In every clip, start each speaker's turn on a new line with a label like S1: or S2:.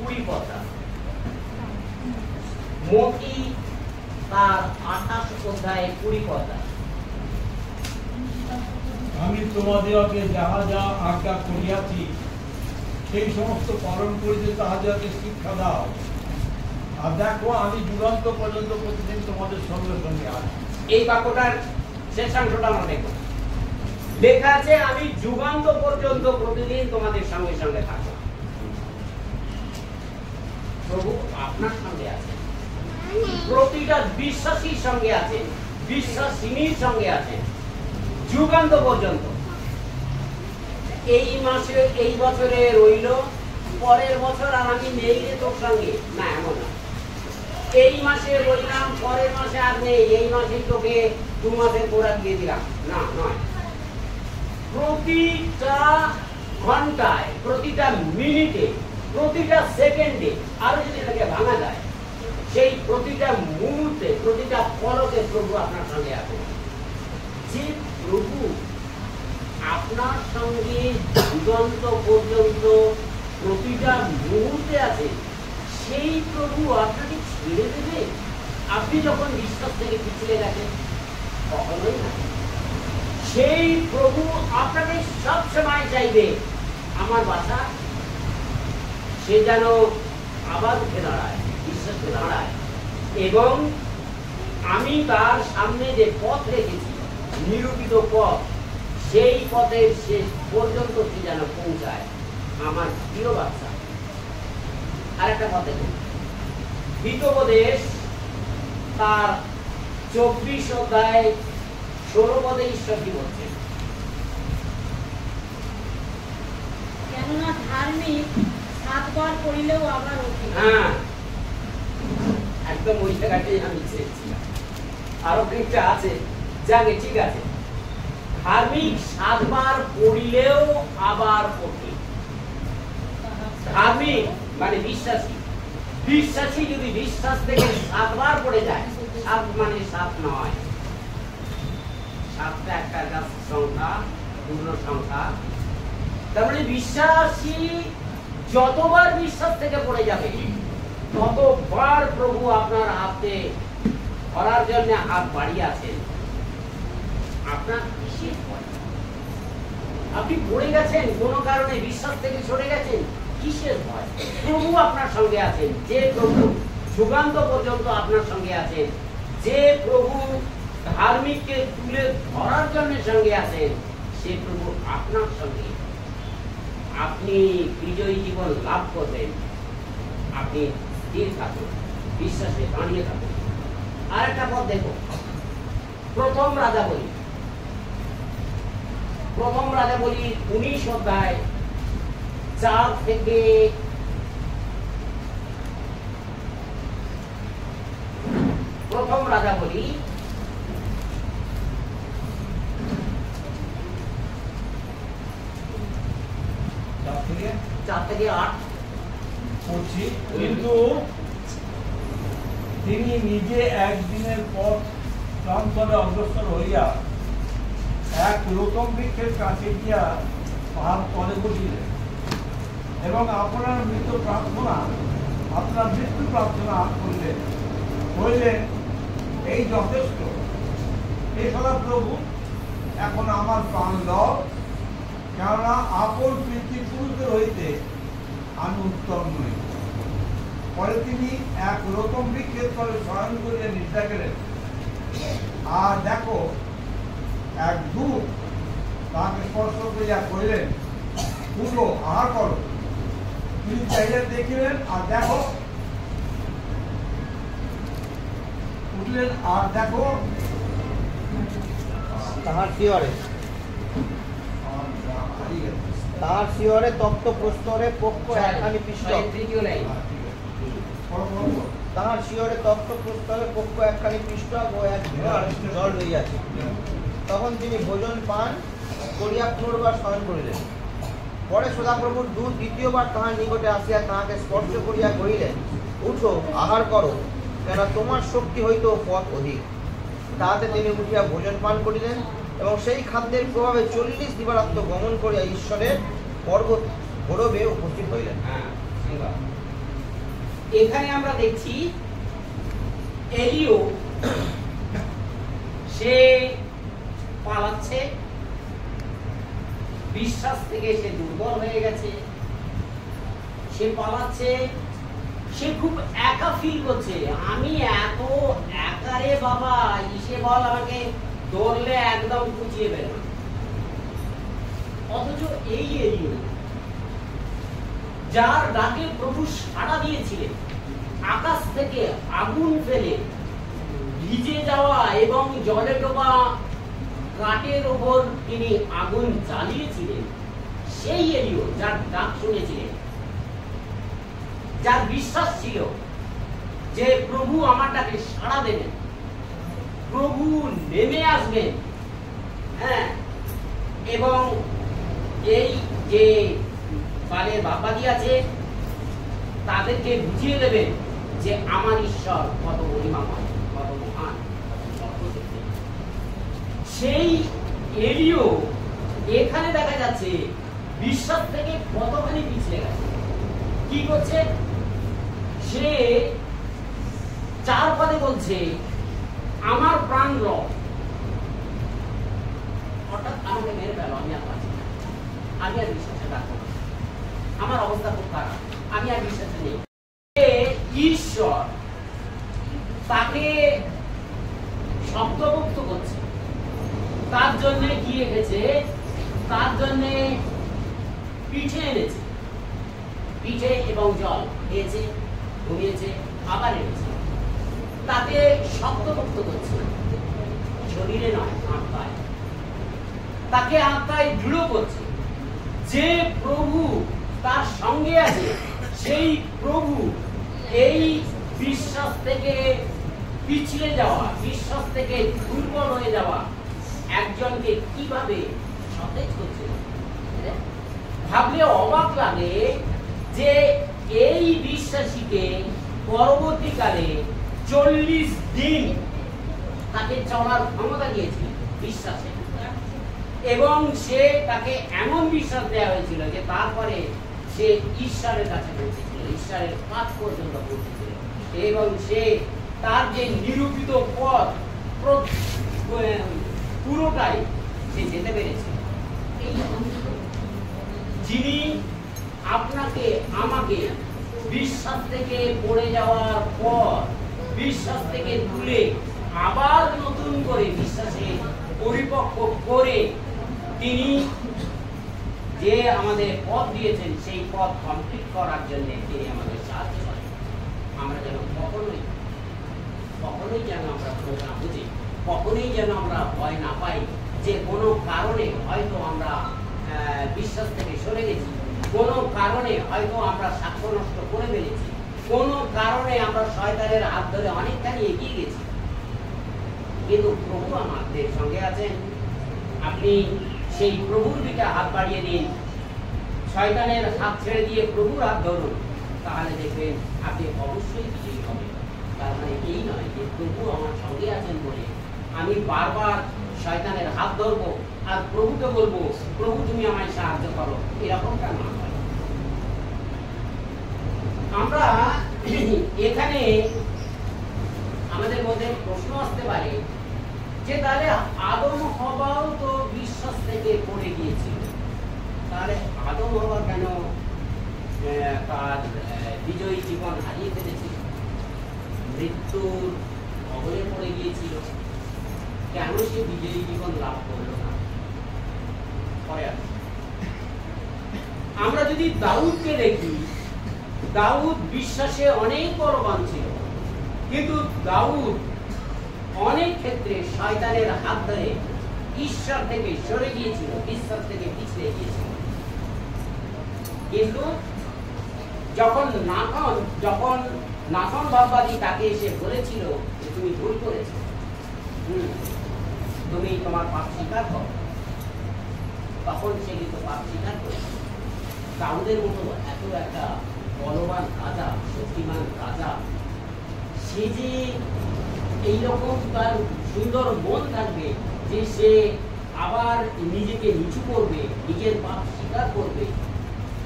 S1: 20 পাতা, মতি তার 28 অধ্যায় 20 পাতা।
S2: আমি তোমাদেরকে যাহা যা আজ্ঞা করিয়াছি সেই সমস্ত পালন করিতে তাহাদেরকে শিক্ষা দাও। আর দেখো আমি যুগান্ত পর্যন্ত প্রতিদিন তোমাদের সঙ্গে সঙ্গে আছি।
S1: এই বাক্যটার শেষাংশটা আমরা দেখব। লেখা আছে আমি যুগান্ত পর্যন্ত প্রতিদিন তোমাদের সঙ্গে সঙ্গে থাকবো। প্রভু আপনার সঙ্গে আছেন, প্রতিটা বিশ্বাসীর সঙ্গে আছেন, বিশ্বাসিনীর সঙ্গে আছেন যুগান্ত পর্যন্ত। এই মাসে এই বছরে রইল, পরের বছর আর আমি নেই রে তোর সঙ্গে, না এমন না। এই মাসে রইলাম, পরের মাসে আর নেই, এই মাসেই তোকে 2 মাসের কোড়া দিয়ে দিলাম, না নয়। প্রতিটা ঘন্টায়, প্রতিটা মিনিটে, প্রতিটা সেকেন্ডে, আরো যদি এটাকে ভাঙা যায়, সেই প্রতিটা মুহূর্তে, প্রতিটা পলকে প্রভু আপনার সঙ্গে আছে। যে প্রভু আপনার সঙ্গে যুগান্ত পর্যন্ত প্রতিটা মুহূর্তে আছে, সেই প্রভু আপনাকে ছেড়ে দেবে আপনি যখন বিশ্বাস থেকে পিছিয়ে গেছেন? কখনোই না। সেই প্রভু আপনাকে সব সময় চাইবে আমার বাচ্চা, সে যেন আবার উঠে দাঁড়ায়, বিশ্বাসে দাঁড়ায়, এবং আমি তার সামনে যে পথ রেখেছি, নিরূপিত পথ, সেই পথের শেষ পর্যন্ত সে যেন পৌঁছায় আমার প্রিয় বাচ্চা। আর একটা কথা দেখুন, হিতোপদেশ তার 24 অধ্যায় 16 পদে ঈশ্বর কি বলছেন?
S3: কেননা ধার্মিক 7 বার পড়িলেও আবার ওঠে।
S1: হ্যাঁ, একদম ওই জায়গাটাই আমি চেয়েছিলাম। আরো একটা আছে, যাকে ঠিক আছে, ধার্মিক 7 বার পড়িলেও আবার ওঠে। ধার্মিক মানে বিশ্বাসী, বিশ্বাসী যদি বিশ্বাস থেকে 7 বার পড়ে যায়, 7 মানে 7 নয়, 7টা একটা সংখ্যা, পূর্ণ সংখ্যা। তার মানে বিশ্বাসী যতবার বিশ্বাস থেকে পড়ে যাবে, ততবার প্রভু আপনার হাতে ধরার জন্য হাত বাড়িয়ে আছেন। আপনার কিসের ভয়? আপনি পড়ে গেছেন কোনো কারণে, বিশ্বাস থেকে সরে গেছেন, কিসের ভয়? প্রভু আপনার সঙ্গে আছেন। যে প্রভু যুগান্ত পর্যন্ত আপনার সঙ্গে আছেন, যে প্রভু ধার্মিককে তুলে ধরার জন্য সঙ্গে আছেন, সে প্রভু আপনার সঙ্গে। আপনি বিজয়ী জীবন লাভ করবেন, আপনি স্থির থাকুন, বিশ্বাসে দাঁড়িয়ে থাকুন। আর একটা পথ দেখো, প্রথম রাজাবলী 19 অধ্যায় 4 থেকে 8
S2: পড়ছি। কিন্তু তিনি নিজে একদিনের পথ প্রান্তরে অগ্রসর হইয়া এক রোতম বৃক্ষের কাছে গিয়া তাহার তলে বসিলেন এবং আপনার মৃত্যু প্রার্থনা করিলেন, কইলেন এই যথেষ্ট, এ সদা প্রভু, এখন আমার প্রাণ লও, কেননা আপন পিতৃপুরুষদের হইতে আমি উত্তম নই। পরে তিনি এক রোতম বৃক্ষের তলে শয়ন করিয়া নিদ্রা গেলেন। আর দেখো, এক দূত তাকে স্পর্শ করিয়া কহিলেন, উঠো, আহার করো। তিনি চাইয়া দেখিলেন, আর দেখো, উঠলেন, আর দেখো,
S4: তাহার শিয়রে তপ্ত প্রস্তরে পক্ষ একখানি পৃষ্ঠ, তাহার শিয়রে তপ্ত প্রস্তরে পক্ষ একখানি পৃষ্ঠ ও এক জল রইয়াছে। তখন তিনি ভোজন পান করিয়া পুনর্বার শয়ন করিলেন। পরে সদাপ্রভুর দূত দ্বিতীয়বার তাহার নিকটে আসিয়া তাহাকে স্পর্শ করিয়া কহিলেন, উঠো, আহার করো, কেন তোমার শক্তি হইতে পথ অধিক। তাহাতে তিনি উঠিয়া ভোজন পান করিলেন এবং সেই খাদ্যের প্রভাবে 40 দিবারাত্র গমন করিয়া ঈশ্বরের পর্বত গৌরবে উপস্থিত হইলেন।
S1: এখানে আমরা দেখছি এলিও সে পালাচ্ছে, বিশ্বাস থেকে সে দুর্বল হয়ে গেছে, সে পালাচ্ছে, সে খুব একা ফিল করছে, আমি এত একা রে বাবা, ইসে বল আমাকে ধরলে একদম কুচিয়ে বেরো। অথচ এই এলিও যার ডাকে প্রভু সাড়া দিয়েছিলেন, আকাশ থেকে আগুন ফেলে ভিজে যাওয়া এবং জলে ডোবা কাঠের ওপর তিনি আগুন জ্বালিয়েছিলেন, সেই এলিও যার ডাক শুনেছিলেন, যার বিশ্বাস ছিল যে প্রভু আমার ডাকে সাড়া দেবেন, প্রভু নেমে আসবেন, হ্যাঁ, এবং এই যে বালের বাবাদি আছে তাদেরকে বুঝিয়ে দেবেন যে আমার ঈশ্বর কত মহিমাময়, কত মহান। সেই এলিও এখানে দেখা যাচ্ছে বিশ্বাস থেকে কতখানি পিছলে গেছে। কি করছে সে? 4 পদে বলছে আমার প্রাণ রব, হঠাৎ আমাকে মেরে ফেলো, আমি আর পাচ্ছি না, আমি আর বিশ্বাসে রাখবো না, আমার অবস্থা খুব খারাপ, আমি আর বিশ্বাসে নেই। ঈশ্বর তাকে শব্দমুক্ত করছে, তার জন্য কি রেখেছে? তার জন্য পিঠে এনেছে, পিঠে এবং জল খেয়েছে, ঘুমিয়েছে, আবার এনেছে, তাকে শব্দমুক্ত করছে, শরীরে নয় আত্মায়, তাকে আত্মায় দৃঢ় করছে যে প্রভু তার সঙ্গে আছে। সেই প্রভু এই বিশ্বাস থেকে পিছলে যাওয়া, বিশ্বাস থেকে দুর্বল হয়ে যাওয়া একজনকে কিভাবে সতেজ করছে। ভাবলে অবাক লাগে যে এই বিশ্বাসীকে পরবর্তীকালে 40 দিন তাকে চলার ক্ষমতা দিয়েছিল বিশ্বাসে, এবং সে তাকে এমন বিশ্বাস দেওয়া হয়েছিল যে তারপরে সে ঈশ্বরের কাছে পৌঁছেছিল, ঈশ্বরের কাজ পর্যন্ত পৌঁছেছিল, এবং সে তার যে নিরূপিত পথ পুরোটাই সে যেতে পেরেছে। যিনি আপনাকে আমাকে বিশ্বাস থেকে পড়ে যাওয়ার পর বিশ্বাস থেকে তুলে আবার নতুন করে বিশ্বাসে পরিপক্ক করে তিনি যে আমাদের পথ দিয়েছেন সেই পথ কমপ্লিট করার জন্য তিনি আমাদের সাহায্য করেন। আমরা যেন কখনোই যেন আমরা ভুল না বুঝি, কখনোই যেন আমরা ভয় না পাই যে কোনো কারণে হয়তো আমরা বিশ্বাস থেকে সরে গেছি, কোনো কারণে হয়তো আমরা সাক্ষ্য নষ্ট করে ফেলেছি, কোনো কারণে আমরা শয়তানের হাত ধরে অনেকখানি এগিয়ে গেছি, কিন্তু প্রভু আমাদের সঙ্গে আছেন। আপনি সেই প্রভুর দিকে হাত বাড়িয়ে দিন, শয়তানের হাত ছেড়ে দিয়ে প্রভুর হাত ধরুন, তাহলে দেখবেন আপনি অবশ্যই বিজয়ী হবেন। তার মানে এই নয় যে প্রভু আমার সঙ্গে আছেন বলে আমি বারবার শয়তানের হাত ধরবো আর প্রভুকে বলবো প্রভু তুমি আমায় সাহায্য করো, এরকমটা না হয়। আমরা এখানে আমাদের মধ্যে প্রশ্ন আসতে পারে যে তাহলে আদম হওয়াও তো বিশ্বাস থেকে পড়ে গিয়েছিল, তাহলে আদম হওয়া কেন তার বিজয়ী জীবন হারিয়ে ফেলেছিল, মৃত্যুর কবলে পড়ে গিয়েছিল, কেন সে বিজয়ী জীবন লাভ করল না? আমরা যদি দাউদকে দেখি, দাউদ বিশ্বাসে অনেক বলবান ছিল, কিন্তু দাউদ অনেক ক্ষেত্রে শয়তানের হাত ধরে ঈশ্বর থেকে সরে গিয়েছিল, ঈশ্বর থেকে পিছলে গিয়েছিল। কিন্তু যখন নাথন বাবাজি তাকে এসে বলেছিল যে তুমি ভুল করেছো, তুমি তোমার পাপ স্বীকার করো, তখন সে কিন্তু পাপ স্বীকার করেছে। দাউদের মতো এত একটা বলবান রাজা, শক্তিমান রাজা, সে যে এইরকম তার সুন্দর মন থাকবে যে সে আবার নিজেকে নিচু করবে, নিজের পাপ স্বীকার করবে,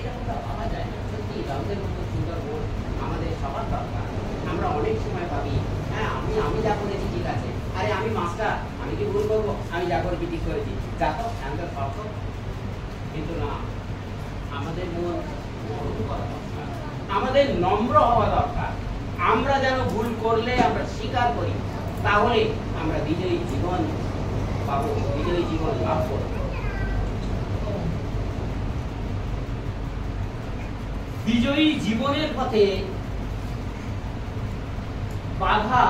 S1: এরকমটা ভাবা যায় না। সত্যি দাউদের মতো সুন্দর মন আমাদের সবার দরকার। আমরা অনেক সময় ভাবি হ্যাঁ আমি যা করেছি ঠিক আছে, আরে আমি মাস্টার, আমি কি ভুল করবো, আমি যা করেছি ঠিক করেছি, যা তো আমাদের সব। কিন্তু না, আমাদের মন নরম করা দরকার, আমাদের নম্র হওয়া দরকার। আমরা যেন ভুল করলে আমরা স্বীকার করি, তাহলে আমরা বিজয়ী জীবন পাবো, বিজয়ী জীবন লাভ করবো। বিজয়ী জীবনের পথে বাধা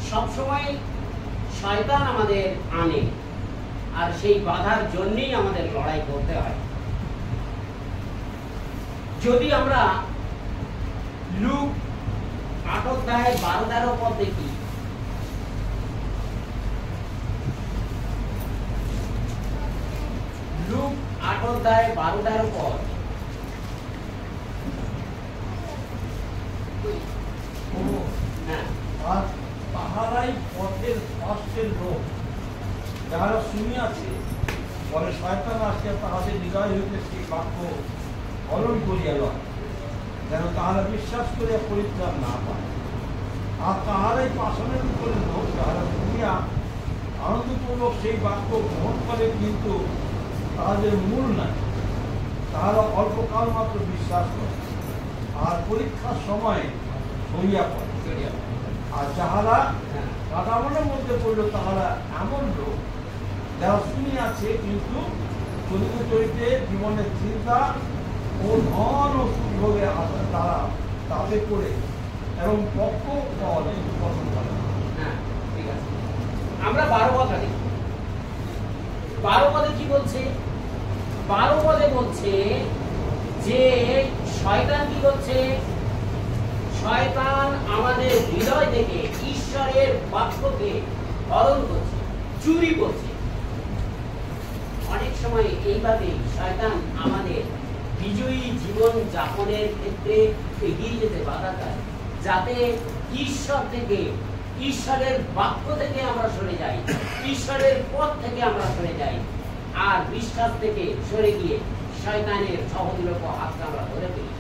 S1: সবসময় শয়তান আমাদের আনে, আর সেই বাধার জন্যই আমাদের লড়াই করতে হয়। যদি আমরা লুক 8 অধ্যায় 12-13 পদ দেখি, লুক 8 অধ্যায় 12-13 পদ। হ্যাঁ,
S2: আর তাহারাই পথের পার্শ্বের লোক, যাহারা শুনিয়াছে, পরে শয়তান আসিয়া তাহাদের হৃদয় হইতে সেই বাক্য হরণ করিয়া লয়, যেন তাহারা বিশ্বাস করিয়া পরিত্রাণ না পায়। আর তাহারাই পাষাণের উপরে লোক, যাহারা শুনিয়া আনন্দপূর্বক সেই বাক্য গ্রহণ করে, কিন্তু তাহাদের মূল নাই। তাহারা অল্পকাল মাত্র বিশ্বাস করে, আর পরীক্ষার সময় হইয়া পড়ে। আর যাহারা কাটামনের মধ্যে পড়ল, তাহারা এমন লোক, যারা শুনিয়াছে কিন্তু চলিত চরিতে জীবনের চিন্তা ও ধন ও সুযোগে আসে, তারা তাতে করে এবং পক্ষ ফল উৎপাদন করে।
S1: হ্যাঁ, ঠিক আছে। আমরা 12 পদটা দেখি। 12 পদে কি বলছে? 12 পদে বলছে যে শয়তান কি করছে? শয়তান আমাদের হৃদয় থেকে ঈশ্বরের বাক্যকে হরণ করছে, চুরি করছে। অনেক সময় এইভাবে শয়তান আমাদের বিজয়ী জীবন যাপনের ক্ষেত্রে এগিয়ে যেতে বাধা দেয়, যাতে ঈশ্বর থেকে, ঈশ্বরের বাক্য থেকে আমরা সরে যাই, ঈশ্বরের পথ থেকে আমরা সরে যাই, আর বিশ্বাস থেকে সরে গিয়ে শয়তানের সহযোগিক হাতকে আমরা ধরে ফেলি।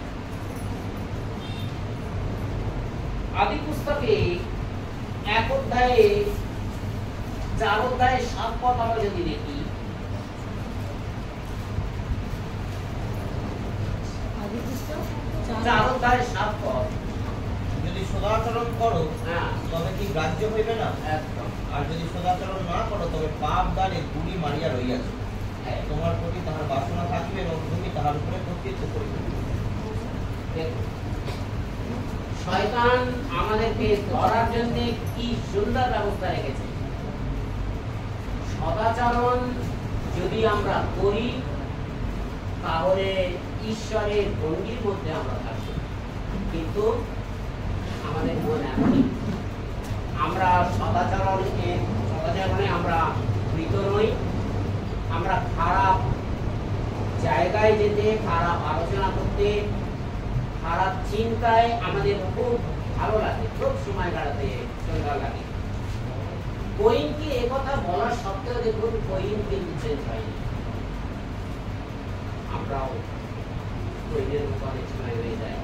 S1: আদি পুস্তকে 1 অধ্যায়ে 4 অধ্যায়ে 7 পদ আমরা যদি দেখি,
S3: আদি পুস্তক
S1: 4 অধ্যায়ে 7 পদ।
S4: যদি সদাচরণ করো
S1: হ্যাঁ,
S4: তবে কি গ্রাহ্য হইবে না?
S1: একদম।
S4: আর যদি সদাচরণ না করো তবে পাপ দ্বারে গুড়ি মারিয়া রইয়াছে।
S1: হ্যাঁ,
S4: তোমার প্রতি তাহার বাসনা থাকিবে এবং তুমি তাহার উপরে কর্তৃত্ব করিবে।
S1: দেখুন, শয়তান আমাদেরকে ধরার জন্য কি সুন্দর ব্যবস্থা রেখেছে। সদাচরণ যদি আমরা করি, তাহলে ঈশ্বরের ভঙ্গির মধ্যে আমরা থাকবো। কিন্তু আমাদের মন এমনই, আমরা সদাচরণে আমরা মৃত নই। আমরা খারাপ জায়গায় যেতে, খারাপ আলোচনা করতে, খারাপ চিন্তায় আমাদের খুব ভালো লাগে, খুব সময় কাটাতে সুন্দর লাগে। কইনকে একথা বলার সত্ত্বেও দেখুন, কইন কিন্তু চেঞ্জ হয়নি। আমরাও কইনের মতো অনেক সময় হয়ে যায়।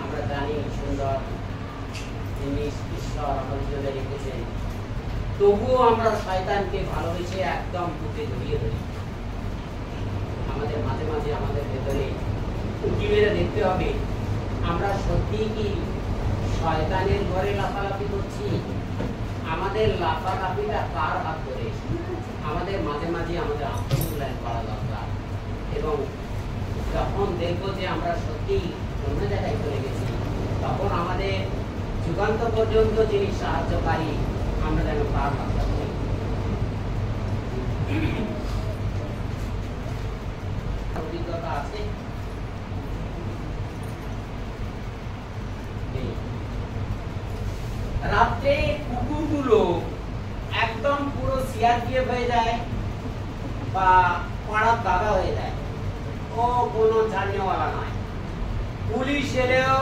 S1: আমরা জানি সুন্দর জিনিস ঈশ্বর আমাদের জন্য রেখেছেন, তবুও আমরা শয়তানকে ভালোবেসে একদম বুকে জড়িয়ে ধরি। আমাদের মাঝে মাঝে আমাদের ভেতরে উঁকি মেরে দেখতে হবে, আমরা সত্যি কি শয়তানের ঘরে লাফালাফি করছি? আমাদের লাফালাফিটা কার হাত ধরে? আমাদের মাঝে মাঝে আমাদের আত্মমূল্যায়ন করা দরকার। এবং যখন দেখবো যে আমরা সত্যি অন্য জায়গায় চলে গেছি, তখন আমাদের যুগান্ত পর্যন্ত যিনি সাহায্যকারী, আমরা যেন তার হাত ধরি। অভিজ্ঞতা আছে? রাত্রে কুকুরগুলো একদম পুরো সিআরপিএফ হয়ে যায় বা পাড়ার দাদা হয়ে যায়, ও কোনো জানিওয়ালা নয়। পুলিশ এলেও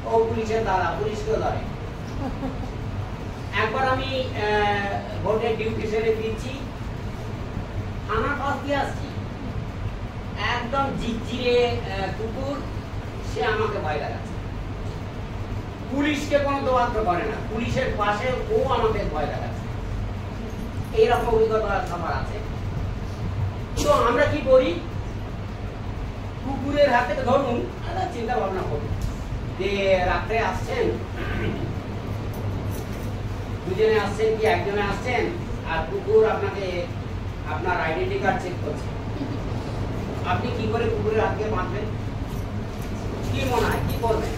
S1: ও পুলিশের দাদা, পুলিশকেও ধরে। একবার আমি ভোটের ডিউটি সেরে দিচ্ছি, থানার পাশ দিয়ে আসছি, একদম জিজিরে কুকুর, সে আমাকে ভয় দেখাচ্ছে। পুলিশকে কোনো দোয়াত্র করে না, পুলিশের পাশে ও আমাদের ভয় দেখাচ্ছে। এইরকম অভিজ্ঞতা সবার আছে। তো আমরা কি করি, কুকুরের হাতে ধরুন একটা চিন্তা ভাবনা করি যে রাত্রে আসছেন, দুজনে আসছেন কি একজনে আসছেন, আর কুকুর আপনাকে আপনার আইডেন্টি কার্ড চেক করছে। আপনি কি করে কুকুরের হাতকে বাঁধবেন? কি মনে হয় কি করবেন?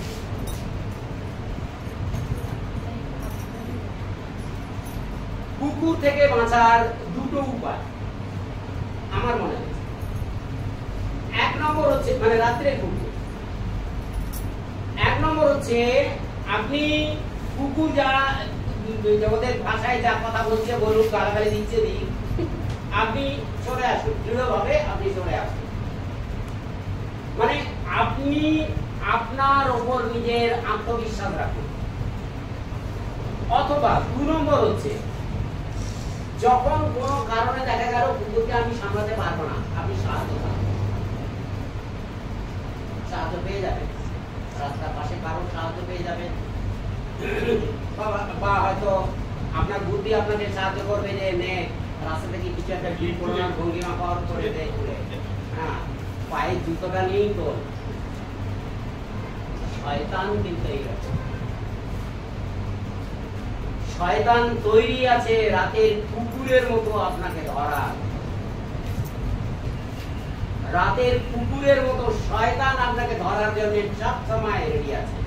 S1: কুকুর থেকে বাঁচার দুটো উপায় আমার মনে হচ্ছে। এক নম্বর হচ্ছে মানে রাত্রের কুকুর, এক নম্বর হচ্ছে আপনি কুকুর যা ওদের ভাষায় যা কথা বলছে বলুন, গালাগালি দিচ্ছে দিন, আপনি চলে আসুন, দৃঢ়ভাবে আপনি চলে আসুন। মানে আপনি আপনার ওপর নিজের আত্মবিশ্বাস রাখুন। অথবা 2 নম্বর হচ্ছে যখন কোনো কারণে দেখা গেল কুকুরকে আমি সামলাতে পারবো না, আপনি সাহায্য পেয়ে যাবেন, রাস্তার পাশে কারোর সাহায্য পেয়ে যাবেন, বা হয়তো আপনার বুদ্ধি আপনাকে সাহায্য করবে যে নে রাস্তা থেকে কিছু একটা ডিল করো না, ভঙ্গিমা পাওয়ার করে দেয়, হ্যাঁ পায়ে জুতোটা নেই তো। শয়তান কিন্তু এইরকম, শয়তান তৈরি আছে রাতের কুকুরের মতো আপনাকে ধরার। রাতের কুকুরের মতো শয়তান আপনাকে ধরার জন্য সব সময় রেডি আছে।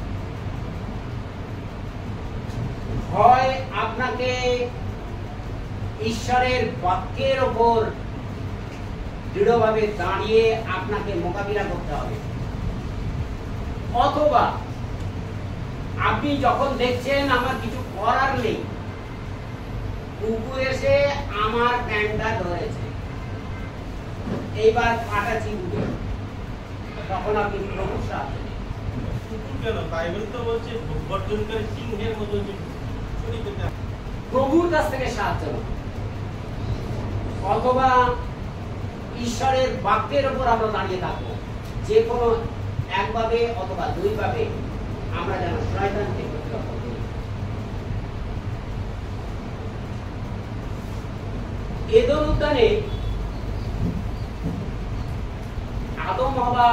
S1: হয় আপনাকে ঈশ্বরের বাক্যের ওপর দৃঢ়ভাবে দাঁড়িয়ে আপনাকে মোকাবিলা করতে হবে, অথবা আপনি যখন দেখছেন আমার কিছু করার নেই, কুকুর এসে আমার প্যান্টটা ধরেছে, এইবার পাটা চিনবে, তখন আপনি প্রভুর সাহায্য নেবেন।
S5: কুকুর কেন? বাইবেল তো বলছে গর্জনকারী সিংহের মতো যে
S1: প্রভুর কাছ থেকে সাহায্য নেবেন, অথবা ঈশ্বরের বাক্যের উপর আমরা দাঁড়িয়ে থাকবো। যে কোনো একভাবে অথবা দুইভাবে আমরা যেন শয়তানকে প্রতিরোধ করি। এদেন উদ্যানে আদম হাওয়া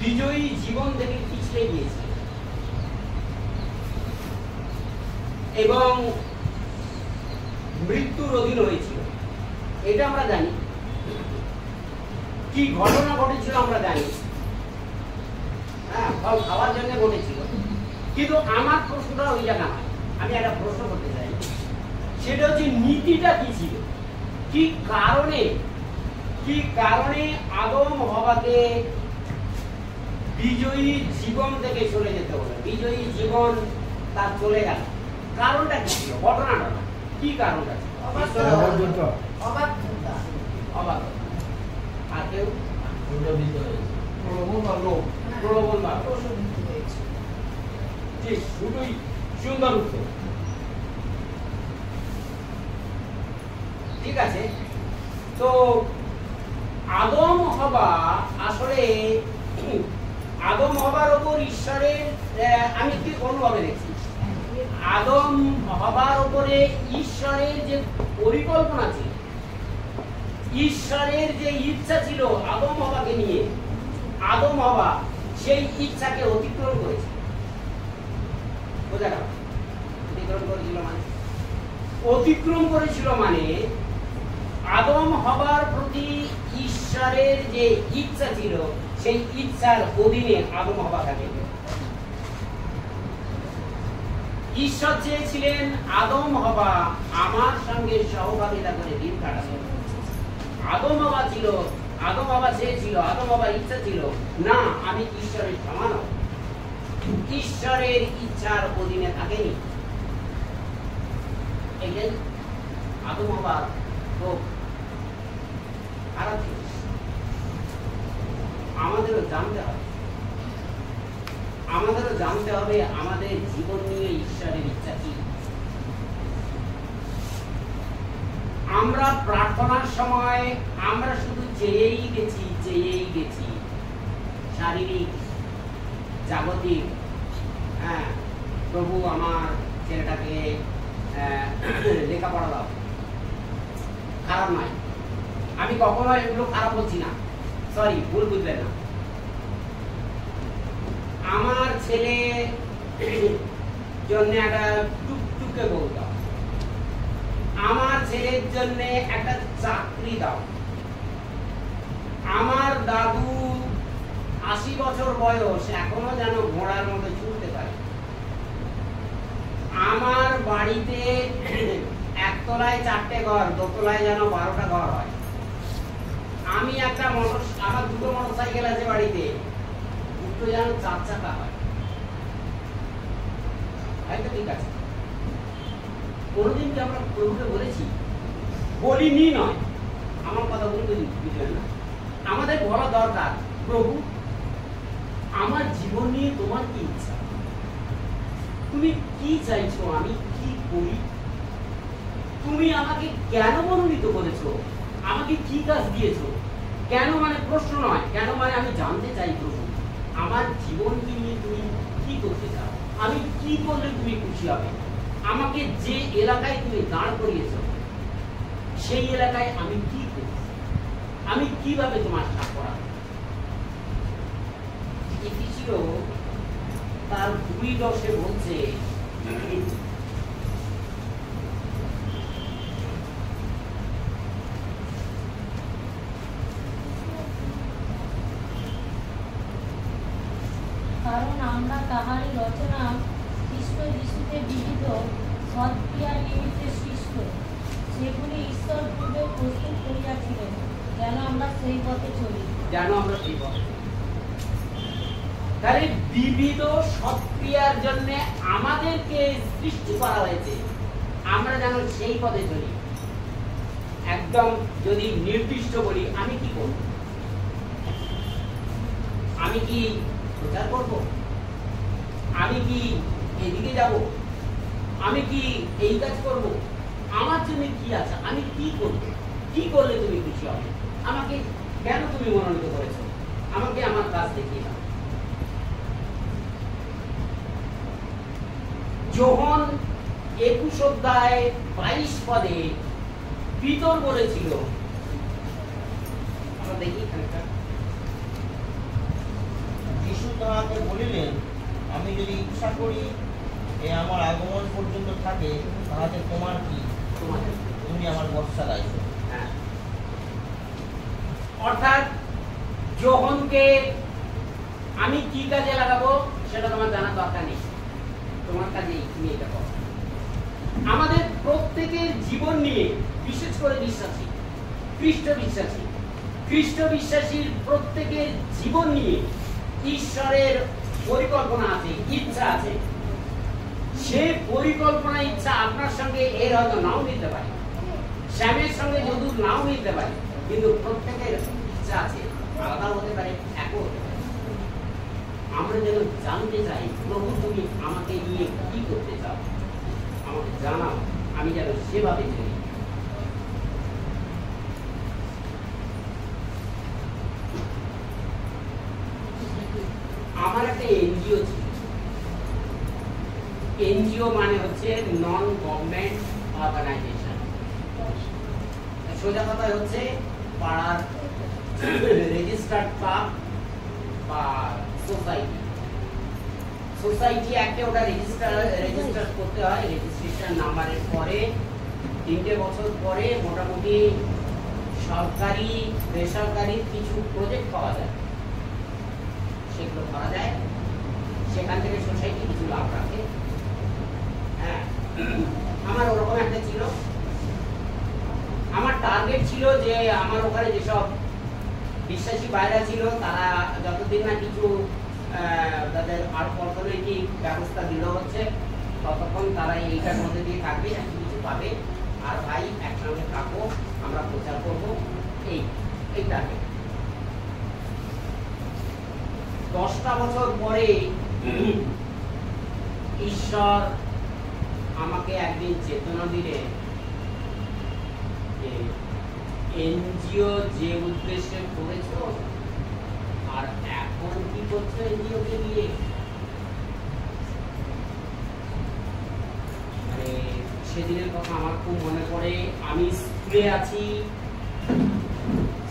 S1: বিজয়ী জীবন থেকে পিছলে গিয়েছে এবং মৃত্যুর অধীন হয়েছিল, এটা আমরা জানি। কি ঘটনা ঘটেছিল আমরা জানি, হ্যাঁ ফল খাওয়ার জন্য ঘটেছিল। কিন্তু আমার প্রশ্নটা ওই জায়গা নয়, আমি একটা প্রশ্ন করতে চাই, সেটা হচ্ছে নীতিটা কি ছিল, কি কারণে আদম হওয়াকে বিজয়ী জীবন থেকে চলে যেতে হলো, বিজয়ী জীবন তার চলে গেল, কারণটা কি ছিল, ঘটনাটা কি কারণটা ছিল? অবাধ্যতা। আর কেউ প্রলোভন বা ঠিক দুটোই সুন্দর উত্তর। ঠিক আছে, তো আদম হওয়া আসলে আদম হবার উপর ঈশ্বরের, আমি একটু অন্যভাবে দেখছি, আদম হবার উপরে ঈশ্বরের যে পরিকল্পনা ছিল, ঈশ্বরের যে ইচ্ছা ছিল আদম হওয়াকে নিয়ে, আদম হওয়া সেই ইচ্ছাকে অতিক্রম করেছে। বোঝা গেল? অতিক্রম করেছিল মানে আদম হবার প্রতি ঈশ্বরের যে ইচ্ছা ছিল সেই ইচ্ছার অধীনে আদম হওয়া থাকে। ঈশ্বর চেয়েছিলেন আদম হওয়া আমার সঙ্গে সহভাগিতা করে দিন কাটাবে। আদম হওয়া চেয়েছিল, আদম হওয়ার ইচ্ছা ছিল না আমি ঈশ্বরের সমান হব, ঈশ্বরের ইচ্ছার অধীনে থাকেনি। এটাই আদম হওয়ার খুব খারাপ জিনিস। আমাদেরও জানতে হবে আমাদের জীবন নিয়ে ঈশ্বরের ইচ্ছা কি। আমরা প্রার্থনার সময় আমরা শুধু চেয়েই গেছি শারীরিক জাগতিক, হ্যাঁ প্রভু আমার ছেলেটাকে লেখাপড়া দাও, খারাপ নয়, আমি কখনো এগুলো খারাপ বলছি না, সরি ভুল বুঝলেন না। আমার ছেলে জন্য একটা টুকটুকে বউ দাও, আমার ছেলের জন্য একটা চাকরি দাও, আমার দাদু 80 বছর বয়স এখনো যেন ঘোড়ার মতো চলতে পারে, আমার বাড়িতে একতলায় 4টে ঘর, দোতলায় যেন 12টা ঘর হয়, আমি একটা আমার 2টো মোটরসাইকেল আছে বাড়িতে, দুটো যেন 4 চাকা হয়, হয়তো ঠিক আছে। কোনোদিন কি আমরা প্রভুকে বলেছি? বলিনি নয়, আমার কথা বলতে বুঝলেন না, আমাদের বলা দরকার প্রভু আমার জীবন নিয়ে তোমার কি ইচ্ছা, তুমি কি চাইছো আমি কি করি, তুমি আমাকে কেন মনোনীত করেছো, আমাকে কি কাজ দিয়েছো, কেন মানে প্রশ্ন নয়, কেন মানে আমি জানতে চাই প্রভু আমার জীবনকে নিয়ে তুমি কি করতে চাও, আমি কি করলে তুমি খুশি হবে, আমাকে যে এলাকায় তুমি দাঁড় করিয়েছো সেই এলাকায় আমি কি করব, আমি কিভাবে তোমার সাথে করা। এফিসীয় তার 2:10 বলছে
S3: কারণ আমরা তাহারই রচনা খ্রিস্ট যিশুতে বিবিধ সৎক্রিয়ার নিমিত্তে সৃষ্ট, সেগুলি ঈশ্বর পূর্বে প্রস্তুত করিয়াছিলেন যেন আমরা সেই পথে চলি।
S1: তাহলে বিবিধ সৎক্রিয়ার জন্য আমাদেরকে সৃষ্টি করা হয়েছে, আমরা যেন সেই পথে চলি। একদম যদি নির্দিষ্ট বলি, আমি কি করব, আমি কি প্রচার করব, আমি কি এদিকে যাব, আমি কি এই কাজ করব, আমার জন্য কি আছে, আমি কি করব, কি করলে তুমি খুশি হবে, আমাকে কেন তুমি মনোনীত করেছো, আমাকে আমার কাজ দেখিয়ে দাও। যোহন 21:22 পিতর বলেছিল, আমরা দেখি
S4: যিশু তাহাকে বলিলেন, আমি যদি ইচ্ছা করি এ আমার আগমন পর্যন্ত থাকে তাহাতে তোমার কি, তুমি আমার বর্ষা গাইছো।
S1: হ্যাঁ, অর্থাৎ যোহনকে আমি কি কাজে লাগাবো সেটা তোমার জানার দরকার নেই, তোমার কাজেই তুমি এটা করো। আমাদের প্রত্যেকের জীবন নিয়ে, বিশেষ করে বিশ্বাসী খ্রিস্ট বিশ্বাসীর প্রত্যেকের জীবন নিয়ে ঈশ্বরের পরিকল্পনা আছে, ইচ্ছা আছে। সে পরিকল্পনা ইচ্ছা আপনার সঙ্গে এর হয়তো নাও মিলতে পারে, শ্যামের সঙ্গে যদুর নাও মিলতে পারে, কিন্তু প্রত্যেকের ইচ্ছা আছে, আলাদা হতে পারে, একও হতে পারে। আমরা যেন জানতে চাই প্রভু তুমি আমাকে নিয়ে কি করতে চাও, আমাকে জানাও, আমি যেন সেভাবে চলি। আমার একটা এনজিও ছিল, এনজিও মানে হচ্ছে নন গভর্নমেন্ট অর্গানাইজেশন, সোজা কথা হচ্ছে পাড়ার রেজিস্টার্ড ক্লাব বা সোসাইটি একটা, ওটা রেজিস্টার করতে হয়, রেজিস্ট্রেশন নাম্বারের পরে 3টে বছর পরে মোটামুটি সরকারি বেসরকারি কিছু প্রজেক্ট পাওয়া যায়, সেগুলো করা যায়, সেখান থেকে সোসাইটি কিছু লাভ রাখে। হ্যাঁ, আমার ওরকম একটা ছিল, আমার টার্গেট ছিল যে আমার ওখানে যেসব বিশ্বাসী বাইরা ছিল তারা যতদিন না কিছু তাদের অর্থনৈতিক ব্যবস্থা দৃঢ় হচ্ছে ততক্ষণ তারা এইটার মধ্যে দিয়ে থাকবে, কিছু পাবে, আর ভাই একসঙ্গে থাকবো, আমরা প্রচার করবো, এই টার্গেট। 10টা বছর পরে ঈশ্বর আমাকে একদিন চেতনা দিলে, এনজিও যে উদ্দেশ্যে করেছো আর এখন কি করছো এনজিওকে নিয়ে, সেদিনের কথা আমার খুব মনে পড়ে। আমি স্কুলে আছি,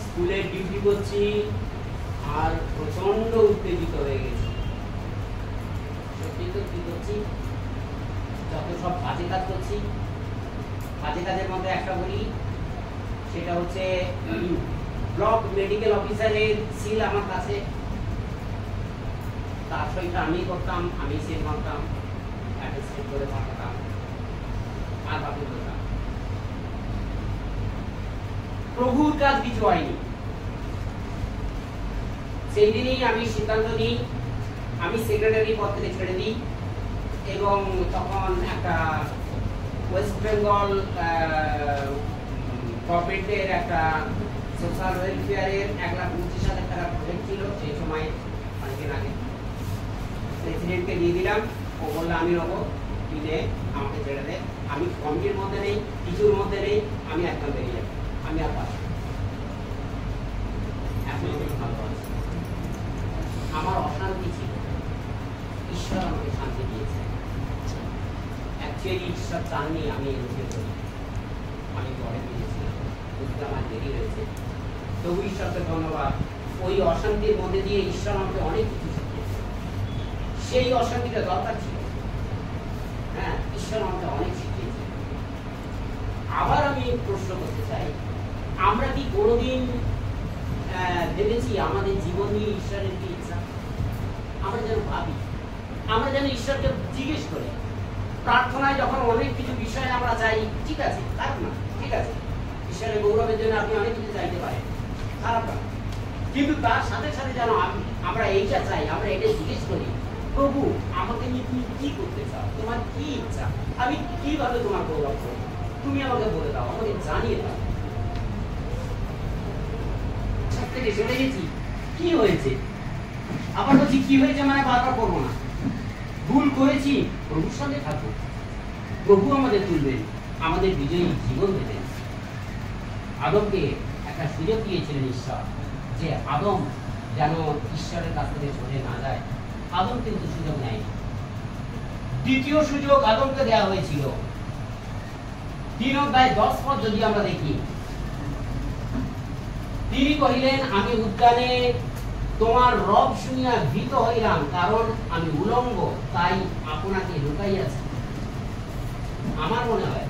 S1: স্কুলে ডিউটি করছি, আর প্রচন্ড উত্তেজিত হয়ে গেছি। সত্যি তো কি করছি, যত সব বাজে কাজ করছি, বাজে কাজের মধ্যে একটা বলি, সেটা হচ্ছে ব্লক মেডিকেল অফিসারের সিল আমার কাছে, তার সহিত আমি করতাম, আমি সিল মারতাম, অ্যাটেস্টেড করে পাঠাতাম, আর বাকি করতাম। প্রভুর কাজ কিছু হয়নি। সেই দিনই আমি সিদ্ধান্ত নিই, আমি সেক্রেটারি পদ থেকে ছেড়ে দিই, এবং তখন একটা ওয়েস্ট বেঙ্গল গভর্নমেন্টের একটা সোশ্যাল ওয়েলফেয়ারের 1,25,000 টাকা প্রজেক্ট ছিল সেই সময়, অনেকদিন আগে। প্রেসিডেন্টকে দিয়ে দিলাম, ও বললো আমি নেবো, দিলে আমাকে ছেড়ে দে, আমি কমিটির মধ্যে নেই, কিছুর মধ্যে নেই, আমি একদম বেরিয়ে যাবো, আমি আর পারবো না। এখন আমি ভালো আছি। আমার অশান্তি ছিল, ঈশ্বর আমাকে শান্তি দিয়েছে। অ্যাকচুয়ালি ঈশ্বর চাননি আমি এরকম করি, আমি পরে পেয়েছিলাম, বুঝতে আমার দেরি হয়েছে। তবু ঈশ্বরকে ধন্যবাদ, ওই অশান্তির মধ্যে দিয়ে ঈশ্বর আমাকে অনেক কিছু শিখিয়েছে। সেই অশান্তিটা দরকার ছিল, হ্যাঁ, ঈশ্বর আমাকে অনেক শিখিয়েছে। আবার আমি প্রশ্ন করতে চাই, আমরা কি কোনোদিন ভেবেছি আমাদের জীবন নিয়ে ঈশ্বরের কি ইচ্ছা? আমরা যেন ভাবি, আমরা যেন ঈশ্বরকে জিজ্ঞেস করি। প্রার্থনায় যখন অনেক কিছু বিষয় আমরা চাই, ঠিক আছে, খারাপ না, ঠিক আছে, ঈশ্বরের গৌরবের জন্য আপনি অনেক কিছু চাইতে পারেন, খারাপ না, কিন্তু তার সাথে সাথে যেন আমরা এইটা চাই, আমরা এটা জিজ্ঞেস করি, প্রভু আমাকে নিয়ে তুমি কি করতে চাও, তোমার কি ইচ্ছা, আমি কিভাবে তোমার গৌরব করবো, তুমি আমাকে বলে দাও, আমাকে জানিয়ে দাও। সব থেকে চলে গেছি, কি হয়েছে, আবার বলছি কি হয়েছে মানে বারবার করবো না। ভুল করেছি, প্রভুর সঙ্গে থাকবো, প্রভু আমাদের তুলবেন, আমাদের বিজয়ী জীবন দেবেন। আদমকে একটা সুযোগ দিয়েছিলেন ঈশ্বর, যে আদম যেন ঈশ্বরের কাছ থেকে সরে না যায়। আদম কিন্তু সুযোগ নেয়নি। দ্বিতীয় সুযোগ আদমকে দেওয়া হয়েছিল। 3 অধ্যায় 10 পদ যদি আমরা দেখি, তিনি কহিলেন, আমি উদ্যানে তোমার রব শুনিয়া ভীত হইলাম, কারণ আমি উলঙ্গ, তাই আপনাকে লুকাইয়াছি। আমার মনে হয়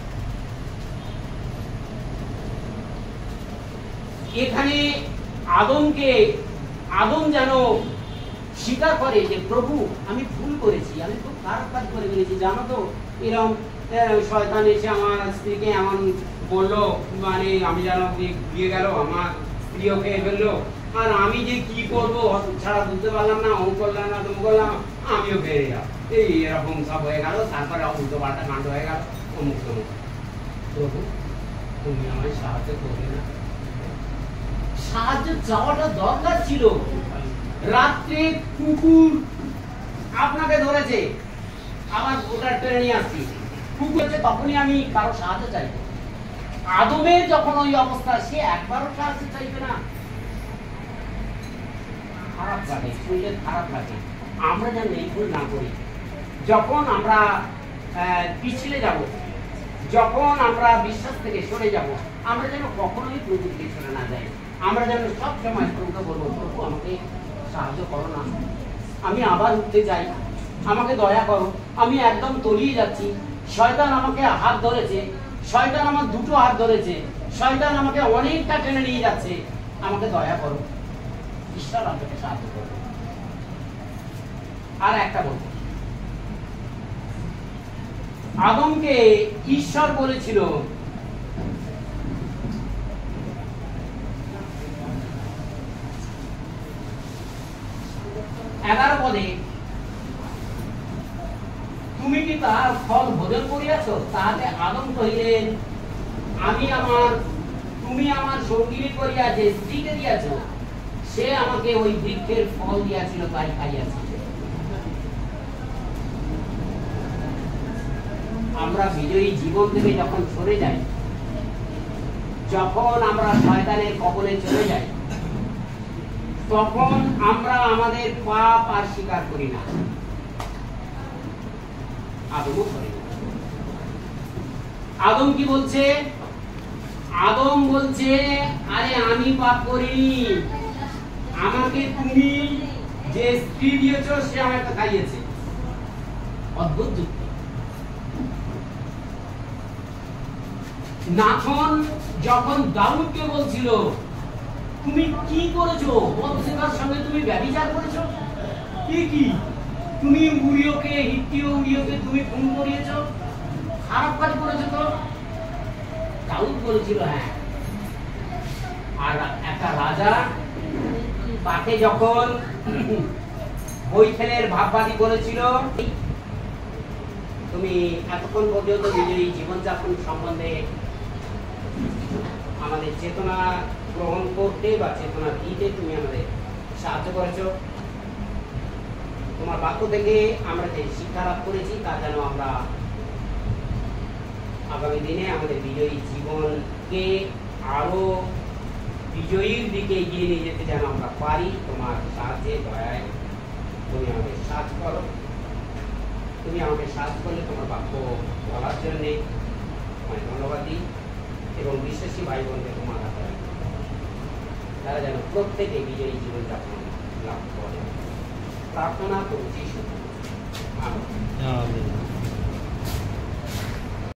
S1: এখানে আদম যেন স্বীকার করে যে প্রভু আমি ভুল করেছি, আমি খুব খারাপ কাজ করে ফেলেছি। জানো তো এরকম শয়তান এসে আমার স্ত্রীকে এমন বললো, মানে আমি যেন দিয়ে গেল, আমার স্ত্রীও খেয়ে ফেললো, আর আমি যে কি করবো ছাড়া বুঝতে পারলাম না, অমুক করলাম না, তুমি করলাম, আমিও ফেরে যাও, এই এরকম সব হয়ে গেল। তারপরে উল্টো পাল্টা কাণ্ড হয়ে গেল, অমুক তমুক। প্রভু তুমি আমায় সাহায্য করবে না? সাহায্য চাওয়াটা দরকার ছিল। রাত্রে কুকুর আপনাকে ধরেছে, আমার ওটা টেনে নিয়ে আসছি, কুকুর হচ্ছে, তখনই আমি কারো সাহায্য চাইবো। আদমের যখন ওই অবস্থা, সে একবারও সাহায্য চাইবে না? খারাপ লাগে, শুনলে খারাপ লাগে। আমরা যেন এই ভুল না করি। যখন আমরা পিছলে যাব, যখন আমরা বিশ্বাস থেকে সরে যাব, আমরা যেন কখনোই প্রভুর পিছনে না যাই। আমরা যেন সব সময় প্রভুকে বলবো, প্রভু আমাকে সাহায্য করো না, আমি আবার উঠতে চাই, আমাকে দয়া করো, আমি একদম তলিয়ে যাচ্ছি, শয়তান আমাকে হাত ধরেছে, শয়তান আমার দুটো হাত ধরেছে, শয়তান আমাকে অনেকটা টেনে নিয়ে যাচ্ছে, আমাকে দয়া করো। ঈশ্বর আপনাকে সাহায্য করবে। আর একটা বলবো, আদমকে ঈশ্বর বলেছিল, এগারো পদে, তুমি কি তার ফল ভোজন করিয়াছ? তাহাতে আদম কহিলেন, তুমি আমার সঙ্গিনী করিয়া যে স্ত্রীকে দিয়াছ, সে আমাকে ওই বৃক্ষের ফল দিয়াছিল, তাই খাইয়াছি। আমরা বিজয়ী জীবন থেকে যখন সরে যাই, যখন আমরা শয়তানের কবলে চলে যাই, তখন আমরা আমাদের পাপ আর স্বীকার করি না, আদমও করি না। আদম কি বলছে? আদম বলছে, আরে আমি পাপ করিনি, আমাকে তুমি যে স্ত্রী দিয়েছো সে আমাকে খাইয়েছে। অদ্ভুত যুক্তি। নাথন যখন দাউদকে বলছিল, তুমি কি করেছো? বৎসেবার সঙ্গে তুমি ব্যভিচার করেছো? কি তুমি উরিয়কে, হিত্তীয় উরিয়কে তুমি খুন করিয়েছো, খারাপ কাজ করেছো তো? দাউদ বলেছিল হ্যাঁ। আর একটা রাজা তাকে যখন বৈঠেলের ভাববাদী করেছিল, তুমি এতক্ষণ পর্যন্ত নিজের জীবনযাপন সম্বন্ধে আমাদের চেতনা গ্রহণ করতে বা চেতনা দিতে তুমি আমাদের সাহায্য করেছো। তোমার বাক্য থেকে আমরা যে শিক্ষা লাভ করেছি তা যেন আমরা আগামী দিনে আমাদের বিজয়ী জীবনকে আরো বিজয়ীর দিকে এগিয়ে নিয়ে যেতে যেন আমরা পারি। তোমার সাহায্যে, দয়ায় তুমি আমাদের সাহায্য করো। তুমি আমাকে সাহায্য করলে তোমার বাক্য বলার জন্যে অনেক ধন্যবাদ দিই এবং বিশ্বাসী ভাই বোনকে তোমার হাতে রাখি, তারা যেন প্রত্যেকে বিজয়ী জীবনযাপন লাভ করে। প্রার্থনা করছি। আমিন।